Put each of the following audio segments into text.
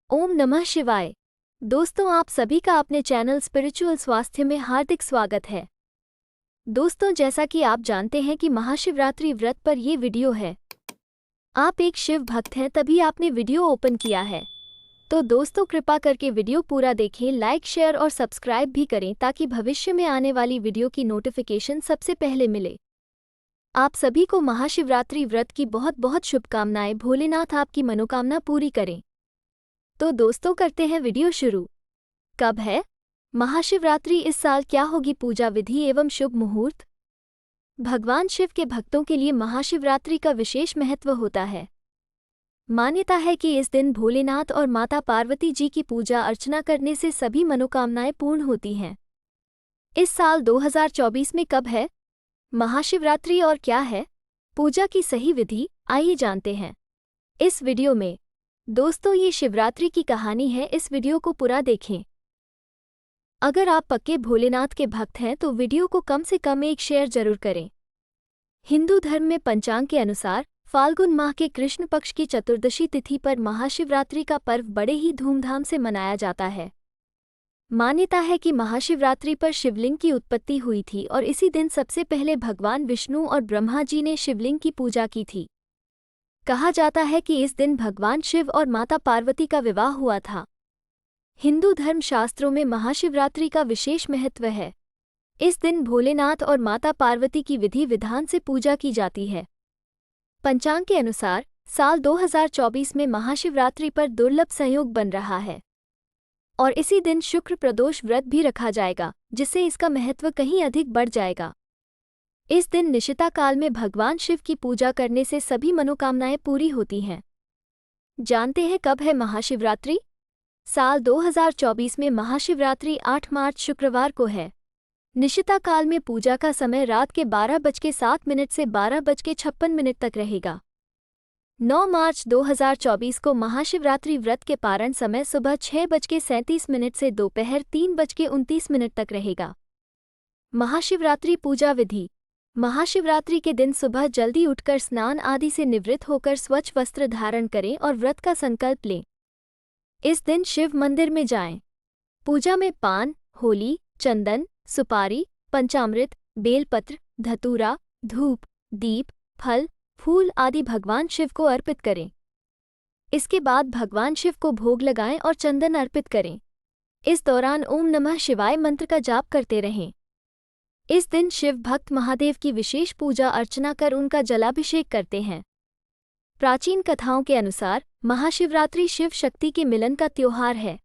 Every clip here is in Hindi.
ओम नमः शिवाय। दोस्तों, आप सभी का अपने चैनल स्पिरिचुअल स्वास्थ्य में हार्दिक स्वागत है। दोस्तों, जैसा कि आप जानते हैं कि महाशिवरात्रि व्रत पर ये वीडियो है। आप एक शिव भक्त हैं तभी आपने वीडियो ओपन किया है। तो दोस्तों, कृपा करके वीडियो पूरा देखें, लाइक शेयर और सब्सक्राइब भी करें ताकि भविष्य में आने वाली वीडियो की नोटिफिकेशन सबसे पहले मिले। आप सभी को महाशिवरात्रि व्रत की बहुत बहुत शुभकामनाएं। भोलेनाथ आपकी मनोकामना पूरी करें। तो दोस्तों, करते हैं वीडियो शुरू। कब है महाशिवरात्रि? इस साल क्या होगी पूजा विधि एवं शुभ मुहूर्त? भगवान शिव के भक्तों के लिए महाशिवरात्रि का विशेष महत्व होता है। मान्यता है कि इस दिन भोलेनाथ और माता पार्वती जी की पूजा अर्चना करने से सभी मनोकामनाएं पूर्ण होती हैं। इस साल 2024 में कब है महाशिवरात्रि और क्या है पूजा की सही विधि? आइए जानते हैं इस वीडियो में। दोस्तों, ये शिवरात्रि की कहानी है, इस वीडियो को पूरा देखें। अगर आप पक्के भोलेनाथ के भक्त हैं तो वीडियो को कम से कम एक शेयर जरूर करें। हिंदू धर्म में पंचांग के अनुसार फाल्गुन माह के कृष्ण पक्ष की चतुर्दशी तिथि पर महाशिवरात्रि का पर्व बड़े ही धूमधाम से मनाया जाता है। मान्यता है कि महाशिवरात्रि पर शिवलिंग की उत्पत्ति हुई थी और इसी दिन सबसे पहले भगवान विष्णु और ब्रह्मा जी ने शिवलिंग की पूजा की थी। कहा जाता है कि इस दिन भगवान शिव और माता पार्वती का विवाह हुआ था। हिंदू धर्म शास्त्रों में महाशिवरात्रि का विशेष महत्व है। इस दिन भोलेनाथ और माता पार्वती की विधि विधान से पूजा की जाती है। पंचांग के अनुसार साल 2024 में महाशिवरात्रि पर दुर्लभ संयोग बन रहा है और इसी दिन शुक्र प्रदोष व्रत भी रखा जाएगा, जिससे इसका महत्व कहीं अधिक बढ़ जाएगा। इस दिन निशिता काल में भगवान शिव की पूजा करने से सभी मनोकामनाएं पूरी होती हैं। जानते हैं कब है महाशिवरात्रि? साल 2024 में महाशिवरात्रि 8 मार्च शुक्रवार को है। निशिता काल में पूजा का समय रात के 12:07 से 12:56 तक रहेगा। 9 मार्च 2024 को महाशिवरात्रि व्रत के पारण समय सुबह 6:37 से दोपहर 3:29 तक रहेगा। महाशिवरात्रि पूजा विधि। महाशिवरात्रि के दिन सुबह जल्दी उठकर स्नान आदि से निवृत्त होकर स्वच्छ वस्त्र धारण करें और व्रत का संकल्प लें। इस दिन शिव मंदिर में जाएं। पूजा में पान, होली, चंदन, सुपारी, पंचामृत, बेलपत्र, धतूरा, धूप, दीप, फल, फूल आदि भगवान शिव को अर्पित करें। इसके बाद भगवान शिव को भोग लगाएं और चंदन अर्पित करें। इस दौरान ओम नमः शिवाय मंत्र का जाप करते रहें। इस दिन शिव भक्त महादेव की विशेष पूजा अर्चना कर उनका जलाभिषेक करते हैं। प्राचीन कथाओं के अनुसार महाशिवरात्रि शिव शक्ति के मिलन का त्योहार है।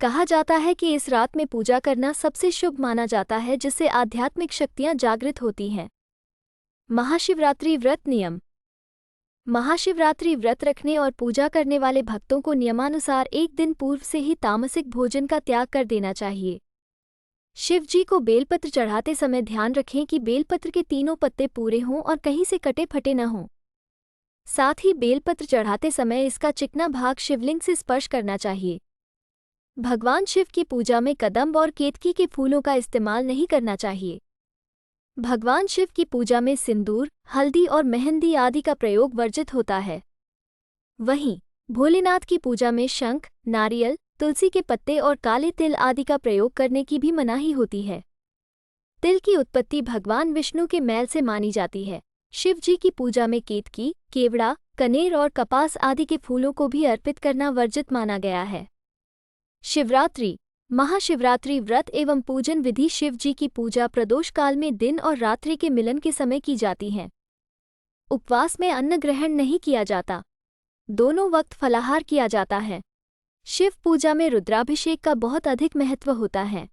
कहा जाता है कि इस रात में पूजा करना सबसे शुभ माना जाता है, जिससे आध्यात्मिक शक्तियां जागृत होती हैं। महाशिवरात्रि व्रत नियम। महाशिवरात्रि व्रत रखने और पूजा करने वाले भक्तों को नियमानुसार एक दिन पूर्व से ही तामसिक भोजन का त्याग कर देना चाहिए। शिव जी को बेलपत्र चढ़ाते समय ध्यान रखें कि बेलपत्र के तीनों पत्ते पूरे हों और कहीं से कटे फटे न हों। साथ ही बेलपत्र चढ़ाते समय इसका चिकना भाग शिवलिंग से स्पर्श करना चाहिए। भगवान शिव की पूजा में कदम्ब और केतकी के फूलों का इस्तेमाल नहीं करना चाहिए। भगवान शिव की पूजा में सिंदूर, हल्दी और मेहंदी आदि का प्रयोग वर्जित होता है। वहीं भोलेनाथ की पूजा में शंख, नारियल, तुलसी के पत्ते और काले तिल आदि का प्रयोग करने की भी मनाही होती है। तिल की उत्पत्ति भगवान विष्णु के मैल से मानी जाती है। शिव जी की पूजा में केतकी, केवड़ा, कनेर और कपास आदि के फूलों को भी अर्पित करना वर्जित माना गया है। शिवरात्रि। महाशिवरात्रि व्रत एवं पूजन विधि। शिव जी की पूजा प्रदोष काल में दिन और रात्रि के मिलन के समय की जाती है। उपवास में अन्न ग्रहण नहीं किया जाता। दोनों वक्त फलाहार किया जाता है। शिव पूजा में रुद्राभिषेक का बहुत अधिक महत्व होता है।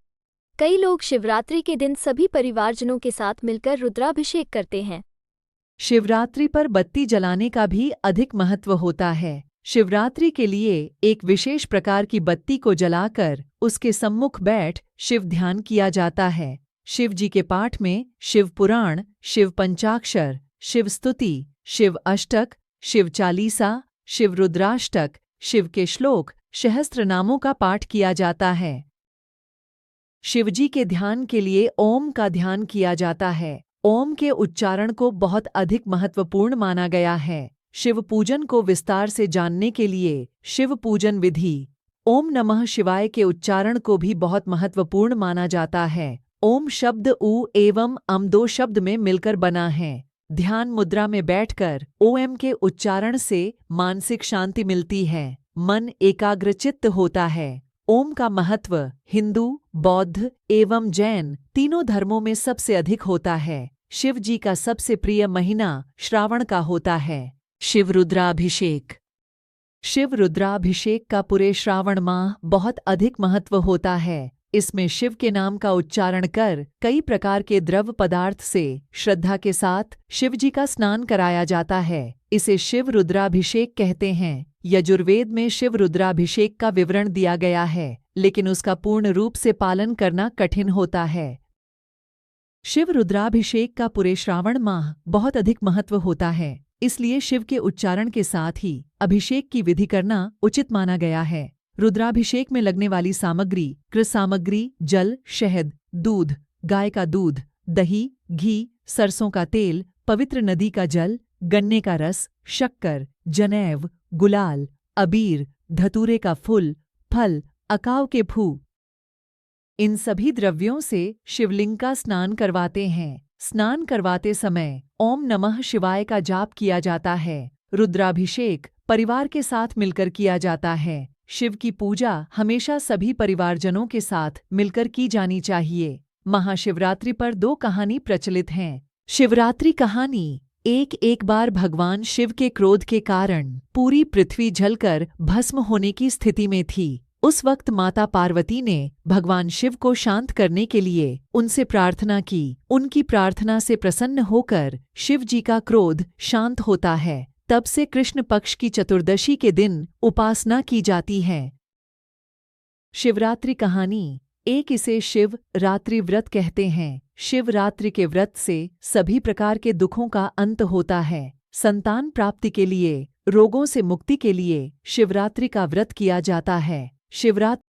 कई लोग शिवरात्रि के दिन सभी परिवारजनों के साथ मिलकर रुद्राभिषेक करते हैं। शिवरात्रि पर बत्ती जलाने का भी अधिक महत्व होता है। शिवरात्रि के लिए एक विशेष प्रकार की बत्ती को जलाकर उसके सम्मुख बैठ शिव ध्यान किया जाता है। शिव जी के पाठ में शिव पुराण, शिव पंचाक्षर, शिव स्तुति, शिव अष्टक, शिव चालीसा, शिव रुद्राष्टक, शिव के श्लोक, सहस्त्र नामों का पाठ किया जाता है। शिवजी के ध्यान के लिए ओम का ध्यान किया जाता है। ओम के उच्चारण को बहुत अधिक महत्वपूर्ण माना गया है। शिव पूजन को विस्तार से जानने के लिए शिव पूजन विधि। ओम नमः शिवाय के उच्चारण को भी बहुत महत्वपूर्ण माना जाता है। ओम शब्द उ एवं अम दो शब्द में मिलकर बना है। ध्यान मुद्रा में बैठकर ओम के उच्चारण से मानसिक शांति मिलती है, मन एकाग्रचित्त होता है। ओम का महत्व हिंदू, बौद्ध एवं जैन तीनों धर्मों में सबसे अधिक होता है। शिव जी का सबसे प्रिय महीना श्रावण का होता है। शिव रुद्राभिषेक। शिव रुद्राभिषेक का पूरे श्रावण माह बहुत अधिक महत्व होता है। इसमें शिव के नाम का उच्चारण कर कई प्रकार के द्रव पदार्थ से श्रद्धा के साथ शिव जी का स्नान कराया जाता है। इसे शिव रुद्राभिषेक कहते हैं। यजुर्वेद में शिव रुद्राभिषेक का विवरण दिया गया है, लेकिन उसका पूर्ण रूप से पालन करना कठिन होता है। शिव रुद्राभिषेक का पूरे श्रावण माह बहुत अधिक महत्व होता है, इसलिए शिव के उच्चारण के साथ ही अभिषेक की विधि करना उचित माना गया है। रुद्राभिषेक में लगने वाली सामग्री कृ सामग्री जल, शहद, दूध, गाय का दूध, दही, घी, सरसों का तेल, पवित्र नदी का जल, गन्ने का रस, शक्कर, जनेव, गुलाल, अबीर, धतूरे का फूल, फल, अकाव के फूल, इन सभी द्रव्यों से शिवलिंग का स्नान करवाते हैं। स्नान करवाते समय ओम नमः शिवाय का जाप किया जाता है। रुद्राभिषेक परिवार के साथ मिलकर किया जाता है। शिव की पूजा हमेशा सभी परिवारजनों के साथ मिलकर की जानी चाहिए। महाशिवरात्रि पर दो कहानी प्रचलित हैं। शिवरात्रि कहानी। एक बार भगवान शिव के क्रोध के कारण पूरी पृथ्वी जलकर भस्म होने की स्थिति में थी। उस वक्त माता पार्वती ने भगवान शिव को शांत करने के लिए उनसे प्रार्थना की। उनकी प्रार्थना से प्रसन्न होकर शिव जी का क्रोध शांत होता है। तब से कृष्ण पक्ष की चतुर्दशी के दिन उपासना की जाती है। शिवरात्रि कहानी। इसे शिव रात्रि व्रत कहते हैं। शिवरात्रि के व्रत से सभी प्रकार के दुखों का अंत होता है। संतान प्राप्ति के लिए, रोगों से मुक्ति के लिए शिवरात्रि का व्रत किया जाता है। शिवरात्रि